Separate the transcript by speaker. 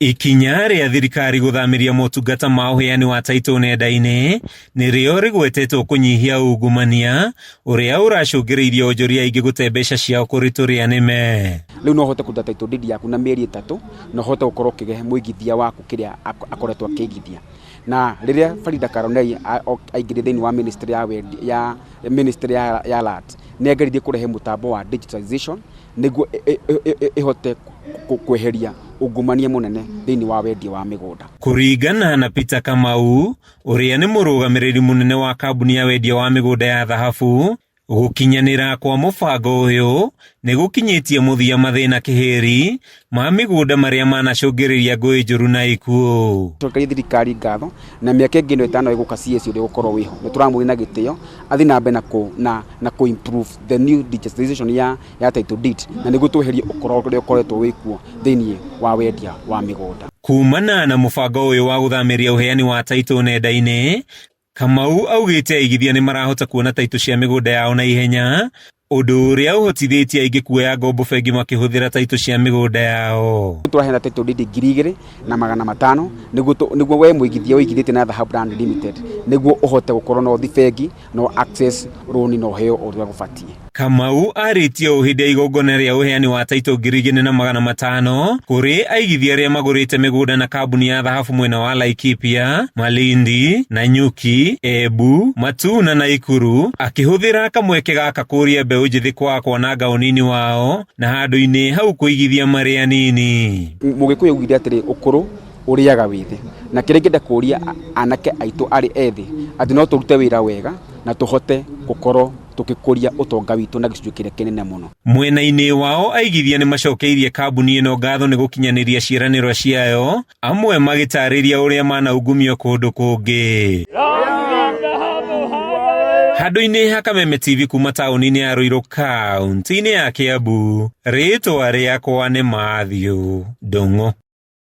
Speaker 1: Ikinya ria thirikari guthamiria motungata ma uheani wa taitu nenda-ini nirio rigwetetwo kunyihia ungumania uria uracungiriirie onjoria aingi gute mbeca ciao kuri turianime.
Speaker 2: Riu no hote kuruta taitu deed yaku na mieri 3 no hote gukorwo kigehe muigithia waku kiria akoretwo akigithia. Na riria Farida Karonei aingire thiini wa ministry ya land negeririe kurehe mutambo wa digitalization niguo ihote kweheria ungumania munene thiini wa wendia wa migunda.
Speaker 1: Kuringana na Peter Kamau uria ni murugamiriri munene wa kambuni ya wendia wa migunda ya Dhahabu, gukinyanira kwa mubango uyu ni gukinyitie muthia mathina kihiri ma migunda maria manacungiriria ngui njuru na ikuo.
Speaker 2: Tukai thirikari ngatho na miaka ingi no 5 iguka CS uri gukorwo wiho ni turamuri na gitio athi na mbe na ku improve the new digitalization ya title deed na niguo tweherie ukoro uria ukoretwo wikuo thiini wa wendia wa migunda.
Speaker 1: Kumana na mubango uyu wa guthamiria uheani wa taitu nenda-ini, Kamau augite aigithia ni marahota kuona taitu cia migunda yao na ihenya, undu uria uhotithitie aingi kuoya ngombo bengi makihuthira taitu cia migunda yao.
Speaker 2: Turahenda taitu deed 2,500 niguo we muigithia uigithite na Dhahabu Land Limited niguo uhote gukorwo no thi bengi no access loan no heo uria gubatie.
Speaker 1: Kamau aritie uhinde igongona ria uheani wa taitu 2,500 kuri aigithia ria magurite migunda na kambuni ya Dhahabu mwena wa Laikipia, Malindi, Nanyuki, Embu, Matuna na Ikuru, akihuthira kamweke gaka kuria mbeu njithi kwa kwananga unini wao na handu-ini hau kuigithia mari anini.
Speaker 2: Mugikuyu ugire atiri ukuru uriaga withi na kiria ngenda kuria anake aitu ari ethi ati no turute wira wega na tuhote gukorwo tukikuria utonga witu na gicunjĩ kiria kinene muno.
Speaker 1: Mwena-ini wao aigithia ni macokeirie kambuni ino ngatho ni gukinyaniria ciaraniro ciayo, amwe magitariria uria manaungumio kundu kungi. Handu-ini ha Kameme TV kuma tauni-ini ya Ruiru kaunti-ini ya Kiambu, ritwa riakwa ni Mathew Ndung'u.